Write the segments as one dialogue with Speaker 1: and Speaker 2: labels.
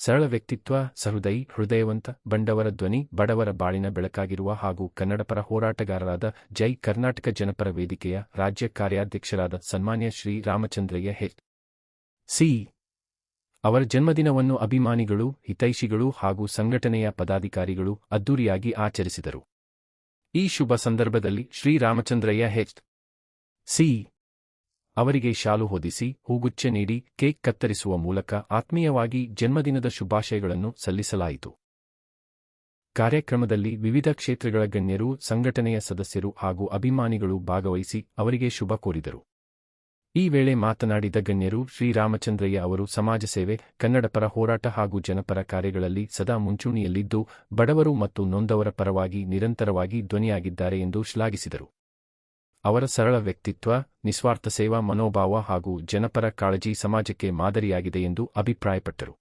Speaker 1: ಸರಳ ವ್ಯಕ್ತಿತ್ವ, ಸಹೃದಯಿ, ಹೃದಯವಂತ, ಬಂಡವರ ಧ್ವನಿ, ಬಡವರ ಬಾಳಿನ ಬೆಳಕಾಗಿರುವ ಹಾಗೂ ಕನ್ನಡಪರ ಹೋರಾಟಗಾರರಾದ ಜೈ ಕರ್ನಾಟಕ ಜನಪರ ವೇದಿಕೆಯ ರಾಜ್ಯ ಕಾರ್ಯಾಧ್ಯಕ್ಷರಾದ ಸನ್ಮಾನ್ಯ ಶ್ರೀ ರಾಮಚಂದ್ರಯ್ಯ ಸಿ. ಅವರ ಜನ್ಮದಿನವನ್ನು ಅಭಿಮಾನಿಗಳು, ಹಿತೈಷಿಗಳು ಹಾಗೂ ಸಂಘಟನೆಯ ಪದಾಧಿಕಾರಿಗಳು ಅದ್ದೂರಿಯಾಗಿ ಆಚರಿಸಿದರು. ಈ ಶುಭ ಸಂದರ್ಭದಲ್ಲಿ ಶ್ರೀ ರಾಮಚಂದ್ರಯ್ಯ ಸಿ. ಅವರಿಗೆ ಶಾಲು ಹೊದಿಸಿ, ಹೂಗುಚ್ಛ ನೀಡಿ, ಕೇಕ್ ಕತ್ತರಿಸುವ ಮೂಲಕ ಆತ್ಮೀಯವಾಗಿ ಜನ್ಮದಿನದ ಶುಭಾಶಯಗಳನ್ನು ಸಲ್ಲಿಸಲಾಯಿತು. ಕಾರ್ಯಕ್ರಮದಲ್ಲಿ ವಿವಿಧ ಕ್ಷೇತ್ರಗಳ ಗಣ್ಯರು, ಸಂಘಟನೆಯ ಸದಸ್ಯರು ಹಾಗೂ ಅಭಿಮಾನಿಗಳು ಭಾಗವಹಿಸಿ ಅವರಿಗೆ ಶುಭ ಕೋರಿದರು. ಈ ವೇಳೆ ಮಾತನಾಡಿದ ಗಣ್ಯರು, ಶ್ರೀರಾಮಚಂದ್ರಯ್ಯ ಅವರು ಸಮಾಜ ಸೇವೆ, ಕನ್ನಡಪರ ಹೋರಾಟ ಹಾಗೂ ಜನಪರ ಕಾರ್ಯಗಳಲ್ಲಿ ಸದಾ ಮುಂಚೂಣಿಯಲ್ಲಿದ್ದು, ಬಡವರು ಮತ್ತು ನೊಂದವರ ಪರವಾಗಿ ನಿರಂತರವಾಗಿ ಧ್ವನಿಯಾಗಿದ್ದಾರೆ ಎಂದು ಶ್ಲಾಘಿಸಿದರು. ಅವರ ಸರಳ ವ್ಯಕ್ತಿತ್ವ, ನಿಸ್ವಾರ್ಥ ಸೇವಾ ಮನೋಭಾವ ಹಾಗೂ ಜನಪರ ಕಾಳಜಿ ಸಮಾಜಕ್ಕೆ ಮಾದರಿಯಾಗಿದೆ ಎಂದು ಅಭಿಪ್ರಾಯಪಟ್ಟರು.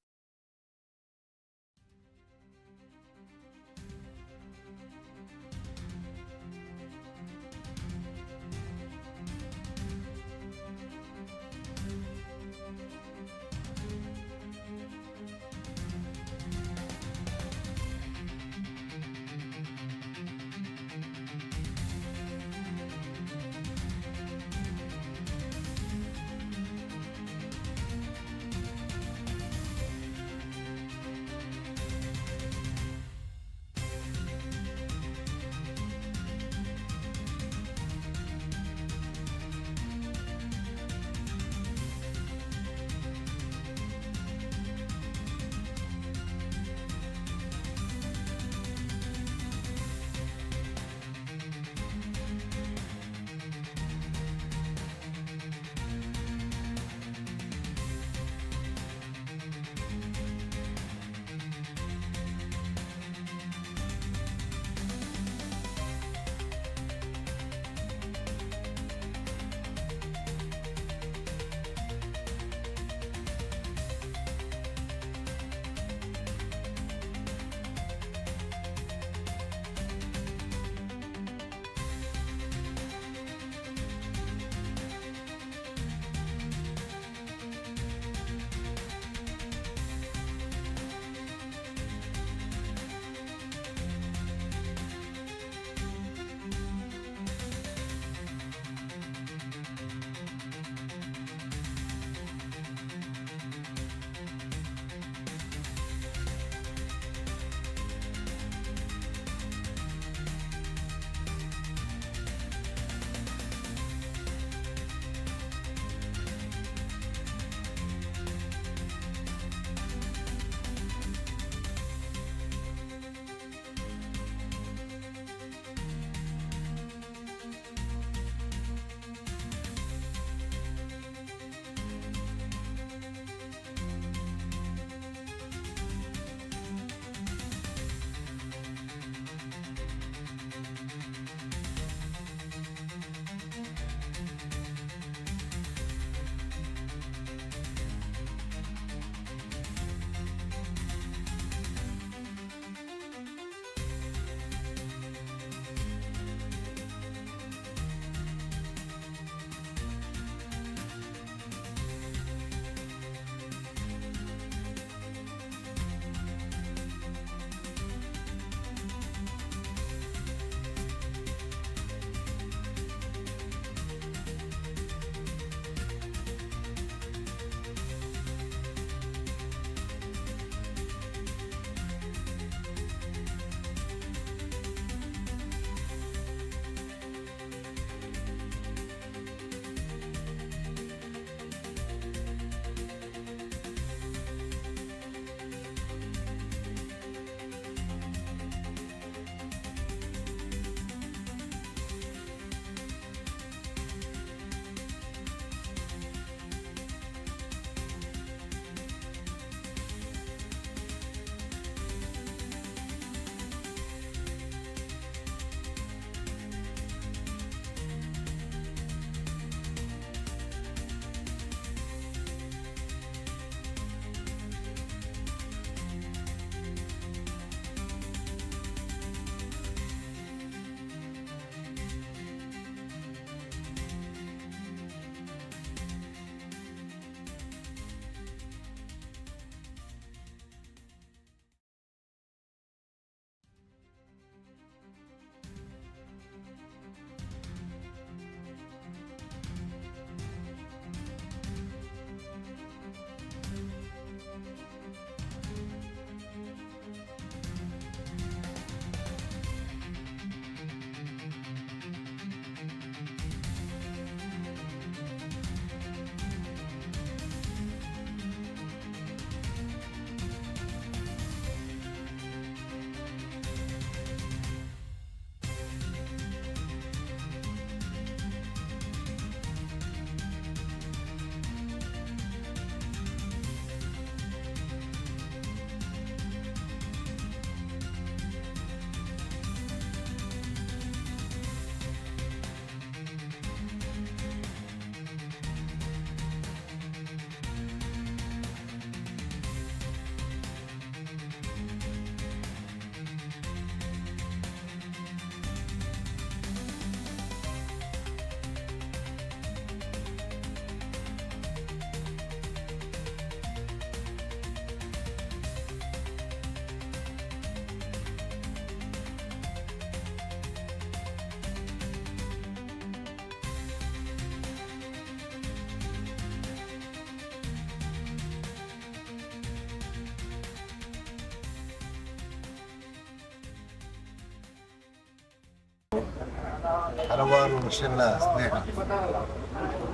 Speaker 2: ಹಲವಾರು ವರ್ಷಗಳ ಸ್ನೇಹ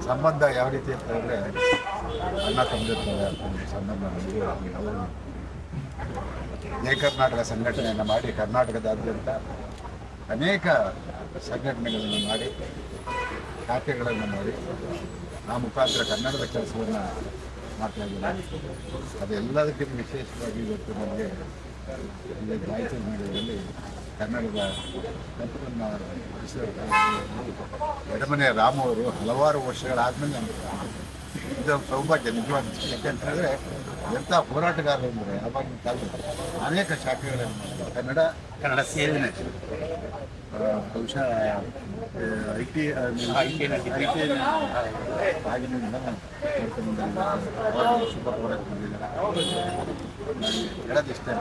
Speaker 2: ಸಂಬಂಧ ಯಾವ ರೀತಿ ಅಂತ ಹೇಳಿದ್ರೆ ಅಣ್ಣ ತಮ್ಮದಿರ್ತಾರೆ ಸಂಬಂಧ ನಮಗೂ ಅವರು ಜಯ ಕರ್ನಾಟಕ ಸಂಘಟನೆಯನ್ನು ಮಾಡಿ ಕರ್ನಾಟಕದಾದ್ಯಂತ ಅನೇಕ ಸಂಘಟನೆಗಳನ್ನು ಮಾಡಿ ಖಾತೆಗಳನ್ನು ಮಾಡಿ ಆ ಮುಖಾಂತರ ಕನ್ನಡದ ಕೆಲಸವನ್ನು ಮಾಡ್ತಾಯಿದ್ದಾರೆ. ಅದೆಲ್ಲದಕ್ಕಿಂತ ವಿಶೇಷವಾಗಿ ಇವತ್ತು ನಮಗೆ ಇಲ್ಲಿ ರಾಯಚೂರು ನಗರದಲ್ಲಿ ಕನ್ನಡದ ನೆನಪನ್ನು ಎಡಮನೆ ರಾಮು ಅವರು ಹಲವಾರು ವರ್ಷಗಳಾದಮೇಲೆ ನಮಗೆ ಇದು ಸೌಭಾಗ್ಯ ನಿಜವಾದ. ಯಾಕೆಂತ ಹೇಳಿದ್ರೆ ಎಂಥ ಹೋರಾಟಗಾರರು ಅಂದರೆ ಆವಾಗಿನ ಕಾಲದಲ್ಲಿ ಅನೇಕ ಶಾಖೆಗಳನ್ನು ಕನ್ನಡ ಸೇರಿನ ಬಹುಶಃ ಐ ಟಿ ಆಗಿನಿಂದ ಶುಭ ಹೋರಾಟ ಮಾಡಿದ್ದಾರೆ. ಹೇಳೋದಿಷ್ಟೇ,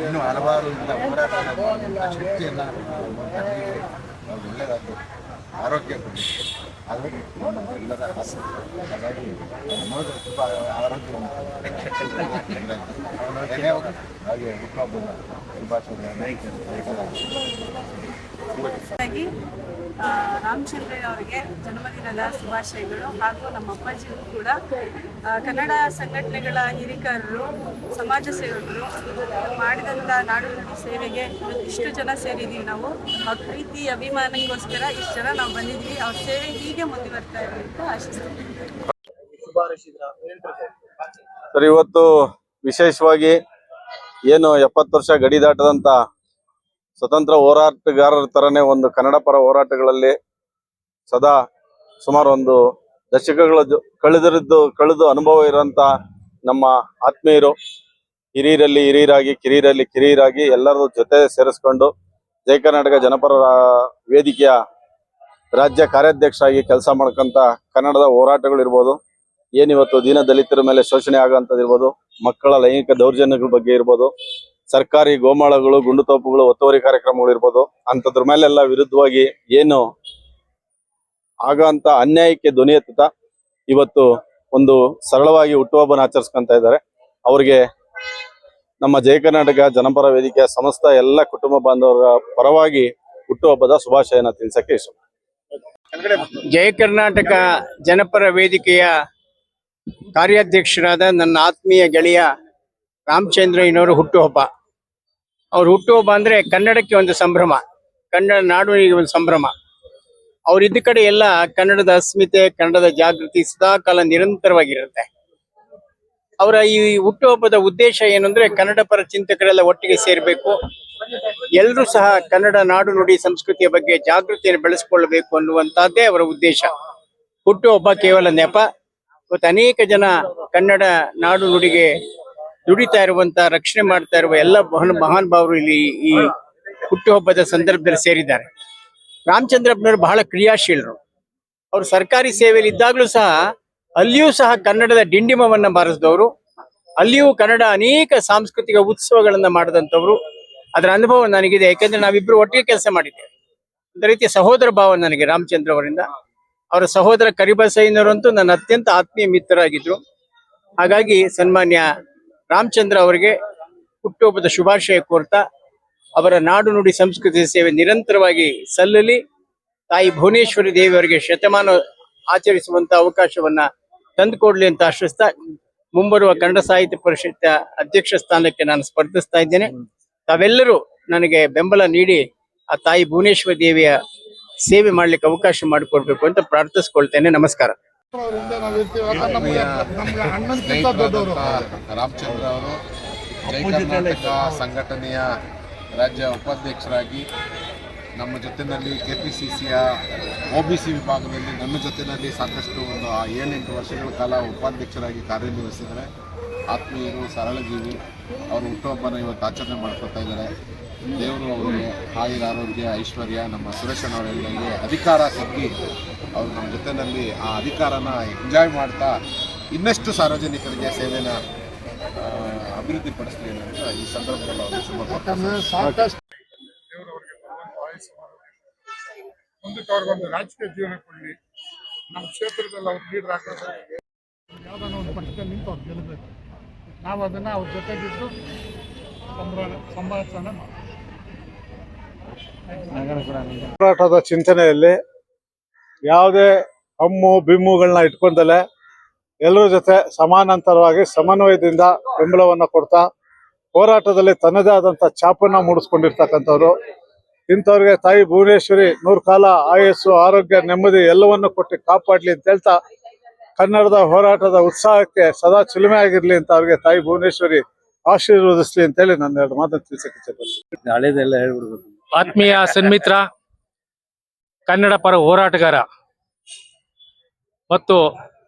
Speaker 2: ಇನ್ನೂ ಹಲವಾರು ಇಂಥ ಹೋರಾಟಗಳ ಶಕ್ತಿಯನ್ನು ಒಳ್ಳೆಯದಾಗಿ ಆರೋಗ್ಯ ಕೊಡಿ. ಅದು ನಮ್ಮ ಎಲ್ಲರ ಆಸೆ. ಹಾಗಾಗಿ ನೋಡಿದ್ರೆ ತುಂಬ ಆರೋಗ್ಯ ಹಾಗೆ ಹುಟ್ಟುಹಬ್ಬದ
Speaker 3: ಹಾಗಾಗಿ ರಾಮಚಂದ್ರಯ್ಯ ಅವರಿಗೆ ಜನ್ಮದಿನದ ಶುಭಾಶಯಗಳು. ಹಾಗೂ ನಮ್ಮ ಅಪ್ಪಾಜಿಗೂ ಕೂಡ ಕನ್ನಡ ಸಂಘಟನೆಗಳ ಹಿರಿಕರರು, ಸಮಾಜ ಸೇವಕರು ಮಾಡಿದಂಥ ನಾಡು ನುಡಿ ಸೇವೆಗೆ ಇಷ್ಟು ಜನ ಸೇರಿದ್ದೀವಿ ನಾವು. ಅವ್ರ ಪ್ರೀತಿ ಅಭಿಮಾನಕ್ಕೋಸ್ಕರ ಇಷ್ಟು ಜನ ನಾವು ಬಂದಿದ್ದೀವಿ. ಅವ್ರ ಸೇವೆ ಹೀಗೆ ಮುಂದುವರ್ತಾ ಇರಲಿ ಅಂತ ಆಶಿಸ್ತೀವಿ.
Speaker 4: ಸರ್, ಇವತ್ತು ವಿಶೇಷವಾಗಿ ಏನು 70 ವರ್ಷ ಗಡಿ ದಾಟದಂತ ಸ್ವತಂತ್ರ ಹೋರಾಟಗಾರರ ತರನೇ ಒಂದು ಕನ್ನಡ ಪರ ಹೋರಾಟಗಳಲ್ಲಿ ಸದಾ ಸುಮಾರು ಒಂದು ದಶಕಗಳ ಕಳೆದು ಅನುಭವ ಇರುವಂತ ನಮ್ಮ ಆತ್ಮೀಯರು, ಹಿರಿಯರಲ್ಲಿ ಹಿರಿಯರಾಗಿ ಕಿರಿಯರಲ್ಲಿ ಕಿರಿಯರಾಗಿ ಎಲ್ಲರ ಜೊತೆ ಸೇರಿಸ್ಕೊಂಡು ಜಯ ಕರ್ನಾಟಕ ಜನಪರ ವೇದಿಕೆಯ ರಾಜ್ಯ ಕಾರ್ಯಾಧ್ಯಕ್ಷರಾಗಿ ಕೆಲಸ ಮಾಡ್ಕೊಂತ ಕನ್ನಡದ ಹೋರಾಟಗಳಿರ್ಬೋದು, ಏನಿವತ್ತು ದೀನ ದಲಿತರ ಮೇಲೆ ಶೋಷಣೆ ಆಗುವಂಥದ್ದಿರ್ಬೋದು, ಮಕ್ಕಳ ಲೈಂಗಿಕ ದೌರ್ಜನ್ಯಗಳ ಬಗ್ಗೆ ಇರ್ಬೋದು, ಸರ್ಕಾರಿ ಗೋಮಾಳಗಳು, ಗುಂಡುತೋಪುಗಳು, ಒತ್ತುವರಿ ಕಾರ್ಯಕ್ರಮಗಳು ಇರ್ಬೋದು, ಅಂಥದ್ರ ಮೇಲೆಲ್ಲ ವಿರುದ್ಧವಾಗಿ ಏನು ಆಗಂತ ಅನ್ಯಾಯಕ್ಕೆ ಧ್ವನಿ ಎತ್ತುತ್ತಾ ಇವತ್ತು ಒಂದು ಸರಳವಾಗಿ ಹುಟ್ಟುಹಬ್ಬನ ಆಚರಿಸ್ಕೊಂತ ಇದ್ದಾರೆ. ಅವ್ರಿಗೆ ನಮ್ಮ ಜಯ ಕರ್ನಾಟಕ ಜನಪರ ವೇದಿಕೆಯ ಸಮಸ್ತ ಎಲ್ಲ ಕುಟುಂಬ ಬಾಂಧವರ ಪರವಾಗಿ ಹುಟ್ಟುಹಬ್ಬದ ಶುಭಾಶಯನ ತಿಳಿಸಕ್ಕೆ ಇಷ್ಟ.
Speaker 5: ಜಯ ಕರ್ನಾಟಕ ಜನಪರ ವೇದಿಕೆಯ ಕಾರ್ಯಾಧ್ಯಕ್ಷರಾದ ನನ್ನ ಆತ್ಮೀಯ ಗೆಳೆಯ ರಾಮಚಂದ್ರಯ್ಯನವರು ಹುಟ್ಟುಹಬ್ಬ. ಅವ್ರ ಹುಟ್ಟುಹಬ್ಬ ಅಂದ್ರೆ ಕನ್ನಡಕ್ಕೆ ಒಂದು ಸಂಭ್ರಮ, ಕನ್ನಡ ನಾಡಿಗೆ ಒಂದು ಸಂಭ್ರಮ. ಅವ್ರಿದ್ದ ಕಡೆ ಎಲ್ಲ ಕನ್ನಡದ ಅಸ್ಮಿತೆ, ಕನ್ನಡದ ಜಾಗೃತಿ ಸದಾಕಾಲ ನಿರಂತರವಾಗಿರುತ್ತೆ. ಅವರ ಈ ಹುಟ್ಟುಹಬ್ಬದ ಉದ್ದೇಶ ಏನು ಅಂದ್ರೆ ಕನ್ನಡ ಪರ ಚಿಂತಕರೆಲ್ಲ ಒಟ್ಟಿಗೆ ಸೇರಬೇಕು, ಎಲ್ಲರೂ ಸಹ ಕನ್ನಡ ನಾಡು ನುಡಿ ಸಂಸ್ಕೃತಿಯ ಬಗ್ಗೆ ಜಾಗೃತಿಯನ್ನು ಬೆಳೆಸ್ಕೊಳ್ಬೇಕು ಅನ್ನುವಂತಹದ್ದೇ ಅವರ ಉದ್ದೇಶ. ಹುಟ್ಟುಹಬ್ಬ ಕೇವಲ ನೆಪ. ಇವತ್ತು ಅನೇಕ ಜನ ಕನ್ನಡ ನಾಡು ನುಡಿಗೆ ದುಡಿತಾ ಇರುವಂತ, ರಕ್ಷಣೆ ಮಾಡ್ತಾ ಇರುವ ಎಲ್ಲ ಮಹಾನ್ ಭಾವರು ಇಲ್ಲಿ ಈ ಹುಟ್ಟುಹಬ್ಬದ ಸಂದರ್ಭದಲ್ಲಿ ಸೇರಿದ್ದಾರೆ. ರಾಮಚಂದ್ರಪ್ಪನವರು ಬಹಳ ಕ್ರಿಯಾಶೀಲರು. ಅವರು ಸರ್ಕಾರಿ ಸೇವೆಯಲ್ಲಿ ಇದ್ದಾಗಲೂ ಸಹ ಅಲ್ಲಿಯೂ ಸಹ ಕನ್ನಡದ ಡಿಂಡಿಮವನ್ನ ಬಾರಿಸಿದವರು, ಅಲ್ಲಿಯೂ ಕನ್ನಡ ಅನೇಕ ಸಾಂಸ್ಕೃತಿಕ ಉತ್ಸವಗಳನ್ನ ಮಾಡಿದಂಥವ್ರು. ಅದರ ಅನುಭವ ನನಗಿದೆ, ಯಾಕೆಂದ್ರೆ ನಾವಿಬ್ರು ಒಟ್ಟಿಗೆ ಕೆಲಸ ಮಾಡಿದ್ದೇವೆ. ಒಂದು ರೀತಿಯ ಸಹೋದರ ಭಾವ ನನಗೆ ರಾಮಚಂದ್ರ ಅವರಿಂದ. ಅವರ ಸಹೋದರ ಕರಿಬಸಯ್ಯನವರಂತೂ ನನ್ನ ಅತ್ಯಂತ ಆತ್ಮೀಯ ಮಿತ್ರರಾಗಿದ್ರು. ಹಾಗಾಗಿ ಸನ್ಮಾನ್ಯ ರಾಮಚಂದ್ರ ಅವರಿಗೆ ಹುಟ್ಟುಹಬ್ಬದ ಶುಭಾಶಯ ಕೋರ್ತಾ, ಅವರ ನಾಡು ನುಡಿ ಸಂಸ್ಕೃತಿ ಸೇವೆ ನಿರಂತರವಾಗಿ ಸಲ್ಲಲಿ, ತಾಯಿ ಭುವನೇಶ್ವರಿ ದೇವಿಯವರಿಗೆ ಶತಮಾನ ಆಚರಿಸುವಂತ ಅವಕಾಶವನ್ನ ತಂದುಕೊಡ್ಲಿ ಅಂತ ಆಶ್ರಯಿಸ್ತಾ, ಮುಂಬರುವ ಕನ್ನಡ ಸಾಹಿತ್ಯ ಪರಿಷತ್ ಅಧ್ಯಕ್ಷ ಸ್ಥಾನಕ್ಕೆ ನಾನು ಸ್ಪರ್ಧಿಸ್ತಾ ಇದ್ದೇನೆ. ತಾವೆಲ್ಲರೂ ನನಗೆ ಬೆಂಬಲ ನೀಡಿ ಆ ತಾಯಿ ಭುವನೇಶ್ವರಿ ದೇವಿಯ ಸೇವೆ ಮಾಡ್ಲಿಕ್ಕೆ ಅವಕಾಶ ಮಾಡಿಕೊಡ್ಬೇಕು ಅಂತ ಪ್ರಾರ್ಥಿಸ್ಕೊಳ್ತೇನೆ. ನಮಸ್ಕಾರ.
Speaker 6: ರಾಮಚಂದ್ರ ಅವರು ಜಯ ಕರ್ನಾಟಕ ಸಂಘಟನೆಯ ರಾಜ್ಯ ಉಪಾಧ್ಯಕ್ಷರಾಗಿ ನಮ್ಮ ಜೊತೆಯಲ್ಲಿ KPCCಯ OBC ವಿಭಾಗದಲ್ಲಿ ನನ್ನ ಜೊತೆಯಲ್ಲಿ ಸಾಕಷ್ಟು ಒಂದು 7-8 ವರ್ಷಗಳ ಕಾಲ ಉಪಾಧ್ಯಕ್ಷರಾಗಿ ಕಾರ್ಯನಿರ್ವಹಿಸಿದ್ದಾರೆ. ಆತ್ಮೀಯರು, ಸರಳ ಜೀವಿ. ಅವರು ಹುಟ್ಟುಹಬ್ಬನ ಇವತ್ತು ಆಚರಣೆ ಮಾಡ್ಕೊತಾ ಇದ್ದಾರೆ. ದೇವರು ಅವರಿಗೆ ಆಯುರ ಆರೋಗ್ಯ ಐಶ್ವರ್ಯ, ನಮ್ಮ ಸುರೇಶಣ್ಣವರಿಗೆ ಅಧಿಕಾರ ಸಿಕ್ಕಿ ಅವರು ನಮ್ಮ ಜೊತೆಯಲ್ಲಿ ಆ ಅಧಿಕಾರನ ಎಂಜಾಯ್ ಮಾಡ್ತಾ ಇನ್ನಷ್ಟು ಸಾರ್ವಜನಿಕರಿಗೆ ಸೇವೆನ ಅಭಿವೃದ್ಧಿಪಡಿಸಲಿ ಅಂತ ಈ ಸಂದರ್ಭದಲ್ಲಿ ಅವರು ಶುಭ.
Speaker 7: ಮುಂದಕ್ಕೆ ಅವ್ರಿಗೊಂದು ರಾಜಕೀಯ ಜೀವನ ಕೊಡಲಿ. ನಮ್ಮ ಕ್ಷೇತ್ರದಲ್ಲಿ ಅವ್ರು ಲೀಡರ್ ಹಾಕೋದು ಯಾವುದಾನ ಒಂದು ಪಕ್ಷದಲ್ಲಿ ನಿಂತು ಅವ್ರು ಗೆಲ್ಲಬೇಕು. ನಾವು ಅದನ್ನು ಅವ್ರ ಜೊತೆಗಿದ್ದು ಸಂಭಾಷಣೆ ಮಾಡ್ತೀವಿ.
Speaker 8: ಹೋರಾಟದ ಚಿಂತನೆಯಲ್ಲಿ ಯಾವುದೇ ಹಮ್ಮು ಬಿಮ್ಮುಗಳನ್ನ ಇಟ್ಕೊಂಡಲೆ ಎಲ್ಲರ ಜೊತೆ ಸಮಾನಾಂತರವಾಗಿ ಸಮನ್ವಯದಿಂದ ಬೆಂಬಲವನ್ನು ಕೊಡ್ತಾ ಹೋರಾಟದಲ್ಲಿ ತನ್ನದೇ ಆದಂಥ ಛಾಪನ್ನ ಮೂಡಿಸ್ಕೊಂಡಿರ್ತಕ್ಕಂಥವ್ರು. ಇಂಥವ್ರಿಗೆ ತಾಯಿ ಭುವನೇಶ್ವರಿ 100 ಕಾಲ ಆಯಸ್ಸು, ಆರೋಗ್ಯ, ನೆಮ್ಮದಿ ಎಲ್ಲವನ್ನು ಕೊಟ್ಟು ಕಾಪಾಡಲಿ ಅಂತ ಹೇಳ್ತಾ ಕನ್ನಡದ ಹೋರಾಟದ ಉತ್ಸಾಹಕ್ಕೆ ಸದಾ ಚಿಲುಮೆ ಆಗಿರ್ಲಿ ಅಂತ ಅವ್ರಿಗೆ ತಾಯಿ ಭುವನೇಶ್ವರಿ ಆಶೀರ್ವದಿಸ್ಲಿ ಅಂತ ಹೇಳಿ ನನ್ನ 2 ಮಾತನ್ನು ತಿಳಿಸಕ್ಕೆ ಇಚ್ಛೆಪಡ್ತೀನಿ. ಹಳೇದೆಲ್ಲ ಹೇಳ್ಬಿಡ್ಬೇಕು.
Speaker 9: ಆತ್ಮೀಯ ಸನ್ಮಿತ್ರ, ಕನ್ನಡ ಪರ ಹೋರಾಟಗಾರ ಮತ್ತು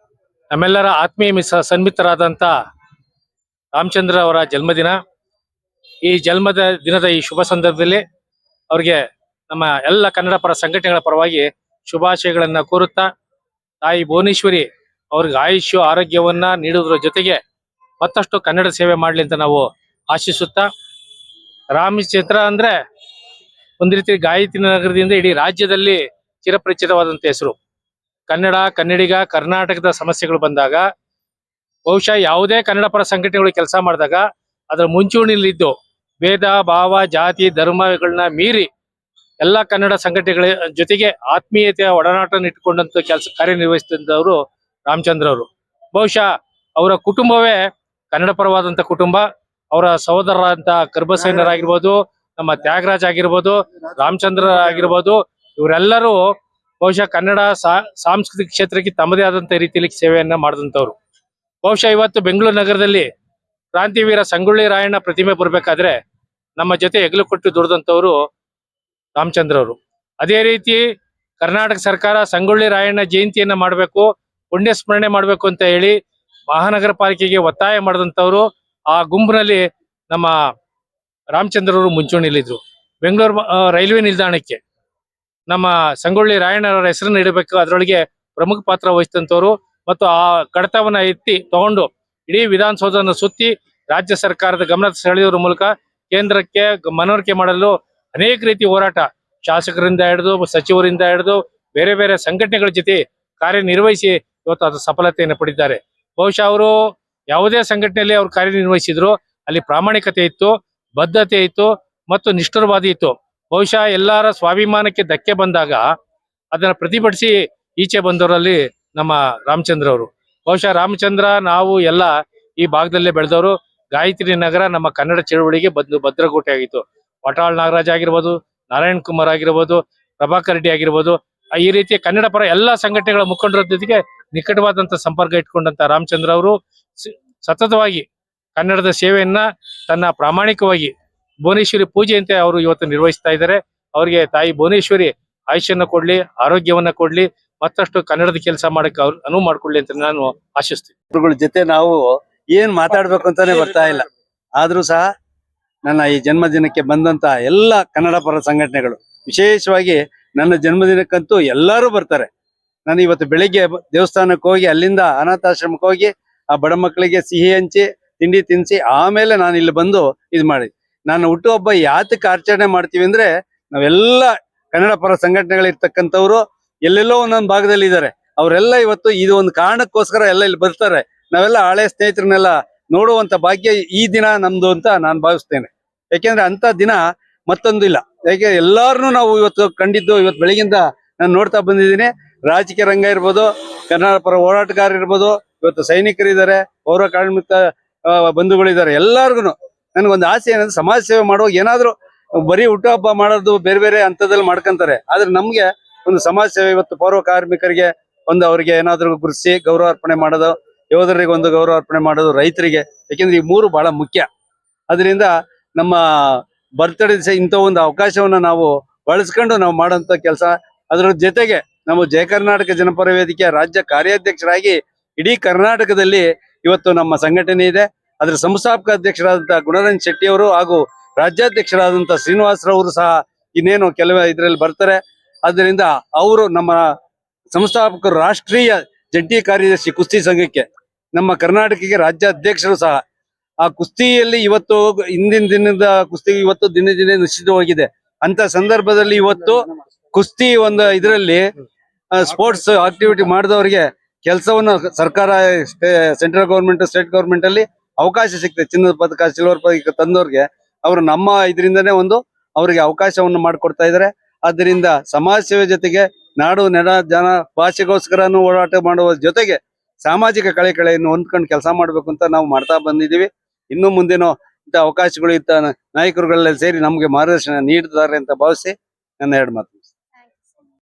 Speaker 9: ನಮ್ಮೆಲ್ಲರ ಆತ್ಮೀಯ ಸನ್ಮಿತ್ರರಾದಂಥ ರಾಮಚಂದ್ರ ಅವರ ಜನ್ಮದಿನ. ಈ ಜನ್ಮದ ದಿನದ ಈ ಶುಭ ಸಂದರ್ಭದಲ್ಲಿ ಅವರಿಗೆ ನಮ್ಮ ಎಲ್ಲ ಕನ್ನಡ ಪರ ಸಂಘಟನೆಗಳ ಪರವಾಗಿ ಶುಭಾಶಯಗಳನ್ನು ಕೋರುತ್ತಾ, ತಾಯಿ ಭುವನೇಶ್ವರಿ ಅವ್ರಿಗೆ ಆಯುಷ್ಯ ಆರೋಗ್ಯವನ್ನ ನೀಡುವುದರ ಜೊತೆಗೆ ಮತ್ತಷ್ಟು ಕನ್ನಡ ಸೇವೆ ಮಾಡಲಿ ಅಂತ ನಾವು ಆಶಿಸುತ್ತಾ, ರಾಮಚಂದ್ರ ಅಂದ್ರೆ ಒಂದು ರೀತಿ ಗಾಯತ್ರಿ ನಗರದಿಂದ ಇಡೀ ರಾಜ್ಯದಲ್ಲಿ ಚಿರಪರಿಚಿತವಾದಂಥ ಹೆಸರು. ಕನ್ನಡಿಗ, ಕರ್ನಾಟಕದ ಸಮಸ್ಯೆಗಳು ಬಂದಾಗ ಬಹುಶಃ ಯಾವುದೇ ಕನ್ನಡ ಪರ ಸಂಘಟನೆಗಳು ಕೆಲಸ ಮಾಡಿದಾಗ ಅದರ ಮುಂಚೂಣಿಯಲ್ಲಿದ್ದು ಭೇದ ಭಾವ ಜಾತಿ ಧರ್ಮಗಳನ್ನ ಮೀರಿ ಎಲ್ಲ ಕನ್ನಡ ಸಂಘಟನೆಗಳ ಜೊತೆಗೆ ಆತ್ಮೀಯತೆಯ ಒಡನಾಟ ಇಟ್ಟುಕೊಂಡಂತ ಕಾರ್ಯನಿರ್ವಹಿಸಿದವರು ರಾಮಚಂದ್ರ ಅವರು. ಬಹುಶಃ ಅವರ ಕುಟುಂಬವೇ ಕನ್ನಡ ಪರವಾದಂತ ಕುಟುಂಬ. ಅವರ ಸಹೋದರರಾದಂತ ಕರ್ಬಸೇನರಾಗಿರ್ಬೋದು, ನಮ್ಮ ತ್ಯಾಗರಾಜ್ ಆಗಿರ್ಬೋದು, ರಾಮಚಂದ್ರ ಆಗಿರ್ಬೋದು, ಇವರೆಲ್ಲರೂ ಬಹುಶಃ ಕನ್ನಡ ಸಾಂಸ್ಕೃತಿಕ ಕ್ಷೇತ್ರಕ್ಕೆ ತಮ್ಮದೇ ಆದಂತ ರೀತಿಯಲ್ಲಿ ಸೇವೆಯನ್ನ ಮಾಡಿದಂಥವ್ರು. ಬಹುಶಃ ಇವತ್ತು ಬೆಂಗಳೂರು ನಗರದಲ್ಲಿ ಕ್ರಾಂತಿವೀರ ಸಂಗೊಳ್ಳಿ ರಾಯಣ್ಣ ಪ್ರತಿಮೆ ಬರಬೇಕಾದ್ರೆ ನಮ್ಮ ಜೊತೆ ಹೆಗಲು ಕೊಟ್ಟು ದುಡಿದಂಥವ್ರು ರಾಮಚಂದ್ರ ಅವರು. ಅದೇ ರೀತಿ ಕರ್ನಾಟಕ ಸರ್ಕಾರ ಸಂಗೊಳ್ಳಿ ರಾಯಣ್ಣ ಜಯಂತಿಯನ್ನ ಮಾಡಬೇಕು, ಪುಣ್ಯ ಸ್ಮರಣೆ ಮಾಡಬೇಕು ಅಂತ ಹೇಳಿ ಮಹಾನಗರ ಪಾಲಿಕೆಗೆ ಒತ್ತಾಯ ಮಾಡಿದಂಥವ್ರು. ಆ ಗುಂಪಿನಲ್ಲಿ ನಮ್ಮ ರಾಮಚಂದ್ರ ಅವರು ಮುಂಚೂಣಿಯಲ್ಲಿದ್ರು. ಬೆಂಗಳೂರು ರೈಲ್ವೆ ನಿಲ್ದಾಣಕ್ಕೆ ನಮ್ಮ ಸಂಗೊಳ್ಳಿ ರಾಯಣ್ಣವರ ಹೆಸರನ್ನು ಇಡಬೇಕು, ಅದರೊಳಗೆ ಪ್ರಮುಖ ಪಾತ್ರ ವಹಿಸಿದಂಥವ್ರು. ಮತ್ತು ಆ ಕಡತವನ್ನ ಎತ್ತಿ ತಗೊಂಡು ಇಡೀ ವಿಧಾನಸೌಧವನ್ನು ಸುತ್ತಿ ರಾಜ್ಯ ಸರ್ಕಾರದ ಗಮನ ಸೆಳೆಯುವ ಮೂಲಕ ಕೇಂದ್ರಕ್ಕೆ ಮನವರಿಕೆ ಮಾಡಲು ಅನೇಕ ರೀತಿ ಹೋರಾಟ, ಶಾಸಕರಿಂದ ಹಿಡಿದು ಸಚಿವರಿಂದ ಹಿಡಿದು ಬೇರೆ ಬೇರೆ ಸಂಘಟನೆಗಳ ಜೊತೆ ಕಾರ್ಯನಿರ್ವಹಿಸಿ ಇವತ್ತು ಅದು ಸಫಲತೆಯನ್ನು ಪಡೆದಿದ್ದಾರೆ. ಬಹುಶಃ ಅವರು ಯಾವುದೇ ಸಂಘಟನೆಯಲ್ಲಿ ಅವರು ಕಾರ್ಯನಿರ್ವಹಿಸಿದ್ರು ಅಲ್ಲಿ ಪ್ರಾಮಾಣಿಕತೆ ಇತ್ತು, ಬದ್ಧತೆ ಇತ್ತು ಮತ್ತು ನಿಷ್ಠುರವಾದಿ ಇತ್ತು. ಬಹುಶಃ ಎಲ್ಲರ ಸ್ವಾಭಿಮಾನಕ್ಕೆ ಧಕ್ಕೆ ಬಂದಾಗ ಅದನ್ನ ಪ್ರತಿಭಟಿಸಿ ಈಚೆ ಬಂದವರಲ್ಲಿ ನಮ್ಮ ರಾಮಚಂದ್ರ ಅವರು. ಬಹುಶಃ ರಾಮಚಂದ್ರ ನಾವು ಎಲ್ಲ ಈ ಭಾಗದಲ್ಲೇ ಬೆಳೆದವರು. ಗಾಯತ್ರಿ ನಗರ ನಮ್ಮ ಕನ್ನಡ ಚಳವಳಿಗೆ ಭದ್ರಕೋಟೆ ಆಗಿತ್ತು. ವಟಾಳ್ ನಾಗರಾಜ್ ಆಗಿರ್ಬೋದು, ನಾರಾಯಣ್ ಕುಮಾರ್ ಆಗಿರ್ಬೋದು, ಪ್ರಭಾಕರ್ ರೆಡ್ಡಿ ಆಗಿರ್ಬೋದು, ಈ ರೀತಿಯ ಕನ್ನಡ ಪರ ಎಲ್ಲಾ ಸಂಘಟನೆಗಳ ಮುಖಂಡರ ಜೊತೆಗೆ ನಿಕಟವಾದಂತ ಸಂಪರ್ಕ ಇಟ್ಕೊಂಡಂತ ರಾಮಚಂದ್ರ ಅವರು ಸತತವಾಗಿ ಕನ್ನಡದ ಸೇವೆಯನ್ನ ತನ್ನ ಪ್ರಾಮಾಣಿಕವಾಗಿ ಭುವನೇಶ್ವರಿ ಪೂಜೆಯಂತೆ ಅವರು ಇವತ್ತು ನಿರ್ವಹಿಸ್ತಾ ಇದ್ದಾರೆ. ಅವರಿಗೆ ತಾಯಿ ಭುವನೇಶ್ವರಿ ಆಯುಷ್ಯನ್ನ ಕೊಡ್ಲಿ, ಆರೋಗ್ಯವನ್ನ ಕೊಡ್ಲಿ, ಮತ್ತಷ್ಟು ಕನ್ನಡದ ಕೆಲಸ ಮಾಡಕ್ಕೆ ಅವ್ರು ಅನುವು ಮಾಡ್ಕೊಳ್ಳಿ ಅಂತ ನಾನು ಆಶಿಸ್ತೀನಿ.
Speaker 10: ಜೊತೆ ನಾವು ಏನ್ ಮಾತಾಡ್ಬೇಕು ಅಂತಾನೆ ಬರ್ತಾ ಇಲ್ಲ. ಆದ್ರೂ ಸಹ ನನ್ನ ಈ ಜನ್ಮದಿನಕ್ಕೆ ಬಂದಂತ ಎಲ್ಲ ಕನ್ನಡ ಪರ ಸಂಘಟನೆಗಳು, ವಿಶೇಷವಾಗಿ ನನ್ನ ಜನ್ಮದಿನಕ್ಕಂತೂ ಎಲ್ಲರೂ ಬರ್ತಾರೆ. ನಾನು ಇವತ್ತು ಬೆಳಿಗ್ಗೆ ದೇವಸ್ಥಾನಕ್ಕೆ ಹೋಗಿ ಅಲ್ಲಿಂದ ಅನಾಥಾಶ್ರಮಕ್ಕೆ ಹೋಗಿ ಆ ಬಡ ಮಕ್ಕಳಿಗೆ ಸಿಹಿ ಹಂಚಿ ತಿಂಡಿ ತಿನ್ಸಿ ಆಮೇಲೆ ನಾನು ಇಲ್ಲಿ ಬಂದು ಇದು ಮಾಡಿ, ನಾನು ಹುಟ್ಟುಹಬ್ಬ ಯಾತಕ್ಕೆ ಆಚರಣೆ ಮಾಡ್ತೀವಿ ಅಂದ್ರೆ ನಾವೆಲ್ಲ ಕನ್ನಡ ಪರ ಸಂಘಟನೆಗಳಿರ್ತಕ್ಕಂಥವ್ರು ಎಲ್ಲೆಲ್ಲೋ ಒಂದೊಂದು ಭಾಗದಲ್ಲಿ ಇದ್ದಾರೆ. ಅವರೆಲ್ಲ ಇವತ್ತು ಇದು ಒಂದು ಕಾರಣಕ್ಕೋಸ್ಕರ ಎಲ್ಲ ಇಲ್ಲಿ ಬರ್ತಾರೆ. ನಾವೆಲ್ಲ ಹಳೆ ಸ್ನೇಹಿತರನ್ನೆಲ್ಲ ನೋಡುವಂತ ಭಾಗ್ಯ ಈ ದಿನ ನಮ್ದು ಅಂತ ನಾನು ಭಾವಿಸ್ತೇನೆ. ಯಾಕೆಂದ್ರೆ ಅಂತ ದಿನ ಮತ್ತೊಂದು ಇಲ್ಲ. ಯಾಕೆ ಎಲ್ಲಾರನ್ನೂ ನಾವು ಇವತ್ತು ಕಂಡಿದ್ದು, ಇವತ್ತು ಬೆಳಗಿಂದ ನಾನು ನೋಡ್ತಾ ಬಂದಿದ್ದೀನಿ. ರಾಜಕೀಯ ರಂಗ ಇರ್ಬೋದು, ಕನ್ನಡ ಪರ ಹೋರಾಟಗಾರ ಇರ್ಬೋದು, ಇವತ್ತು ಸೈನಿಕರಿದ್ದಾರೆ, ಪೌರ ಕಾರ್ಮಿಕ ಬಂಧುಗಳಿದ್ದಾರೆ. ಎಲ್ಲಾರ್ಗು ನನ್ಗೊಂದು ಆಸೆ ಏನಂದ್ರೆ ಸಮಾಜ ಸೇವೆ ಮಾಡುವಾಗ ಏನಾದ್ರು ಬರೀ ಹುಟ್ಟುಹಬ್ಬ ಮಾಡೋದು ಬೇರೆ ಬೇರೆ ಹಂತದಲ್ಲಿ ಮಾಡ್ಕೊಂತಾರೆ. ಆದ್ರೆ ನಮ್ಗೆ ಒಂದು ಸಮಾಜ ಸೇವೆ, ಇವತ್ತು ಪೌರ ಕಾರ್ಮಿಕರಿಗೆ ಒಂದು ಅವ್ರಿಗೆ ಏನಾದ್ರು ಗುರುತಿಸಿ ಗೌರವ ಅರ್ಪಣೆ ಮಾಡೋದು, ಯೋಧರಿಗೆ ಒಂದು ಗೌರವ ಅರ್ಪಣೆ ಮಾಡೋದು, ರೈತರಿಗೆ, ಯಾಕೆಂದ್ರೆ ಈ ಮೂರು ಬಹಳ ಮುಖ್ಯ. ಅದರಿಂದ ನಮ್ಮ ಬರ್ತಡೇ ಇಂಥ ಒಂದು ಅವಕಾಶವನ್ನ ನಾವು ಬಳಸ್ಕೊಂಡು ನಾವು ಮಾಡೋಂಥ ಕೆಲಸ. ಅದರ ಜೊತೆಗೆ ನಾವು ಜಯ ಕರ್ನಾಟಕ ಜನಪರ ವೇದಿಕೆಯ ರಾಜ್ಯ ಕಾರ್ಯಾಧ್ಯಕ್ಷರಾಗಿ ಇಡೀ ಕರ್ನಾಟಕದಲ್ಲಿ ಇವತ್ತು ನಮ್ಮ ಸಂಘಟನೆ ಇದೆ. ಅದರ ಸಂಸ್ಥಾಪಕ ಅಧ್ಯಕ್ಷರಾದಂತಹ ಗುಣರಂಜನ್ ಶೆಟ್ಟಿ ಅವರು ಹಾಗೂ ರಾಜ್ಯಾಧ್ಯಕ್ಷರಾದಂತಹ ಶ್ರೀನಿವಾಸರವರು ಸಹ ಇನ್ನೇನು ಕೆಲವೇ ಇದರಲ್ಲಿ ಬರ್ತಾರೆ. ಆದ್ದರಿಂದ ಅವರು ನಮ್ಮ ಸಂಸ್ಥಾಪಕರು, ರಾಷ್ಟ್ರೀಯ ಜಂಟಿ ಕಾರ್ಯದರ್ಶಿ ಕುಸ್ತಿ ಸಂಘಕ್ಕೆ, ನಮ್ಮ ಕರ್ನಾಟಕಕ್ಕೆ ರಾಜ್ಯ ಅಧ್ಯಕ್ಷರು ಸಹ. ಆ ಕುಸ್ತಿಯಲ್ಲಿ ಇವತ್ತು ಹಿಂದಿನ ದಿನದ ಕುಸ್ತಿ ಇವತ್ತು ದಿನೇ ದಿನೇ ನಿಶ್ಚಿತವಾಗಿದೆ. ಅಂತ ಸಂದರ್ಭದಲ್ಲಿ ಇವತ್ತು ಕುಸ್ತಿ ಒಂದು ಇದರಲ್ಲಿ ಸ್ಪೋರ್ಟ್ಸ್ ಆಕ್ಟಿವಿಟಿ ಮಾಡಿದವರಿಗೆ ಕೆಲಸವನ್ನು ಸರ್ಕಾರ, ಸೆಂಟ್ರಲ್ ಗೌರ್ಮೆಂಟ್, ಸ್ಟೇಟ್ ಗೌರ್ಮೆಂಟ್ ಅಲ್ಲಿ ಅವಕಾಶ ಸಿಗ್ತದೆ. ಚಿನ್ನದ ಪದಕ, ಸಿಲ್ವರ್ ಪದಕ ತಂದವ್ರಿಗೆ ಅವರು ನಮ್ಮ ಇದರಿಂದನೇ ಒಂದು ಅವರಿಗೆ ಅವಕಾಶವನ್ನು ಮಾಡಿಕೊಡ್ತಾ ಇದ್ದಾರೆ. ಆದ್ದರಿಂದ ಸಮಾಜ ಸೇವೆ ಜೊತೆಗೆ ನಾಡು ನೆಲ ಜನ ಭಾಷೆಗೋಸ್ಕರನೂ ಹೋರಾಟ ಮಾಡುವ ಜೊತೆಗೆ ಸಾಮಾಜಿಕ ಕಳೆಕಳೆಯನ್ನು ಹೊಂದ್ಕೊಂಡು ಕೆಲಸ ಮಾಡಬೇಕು ಅಂತ ನಾವು ಮಾಡ್ತಾ ಬಂದಿದ್ದೀವಿ. ಇನ್ನು ಮುಂದೇನೋ ಇಂಥ ಅವಕಾಶಗಳು ಇಂಥ ನಾಯಕರುಗಳೆಲ್ಲ ಸೇರಿ ನಮಗೆ ಮಾರ್ಗದರ್ಶನ ನೀಡಿದ್ದಾರೆ ಅಂತ ಭಾವಿಸಿ ನನ್ನ ಎರಡು ಮಾತು.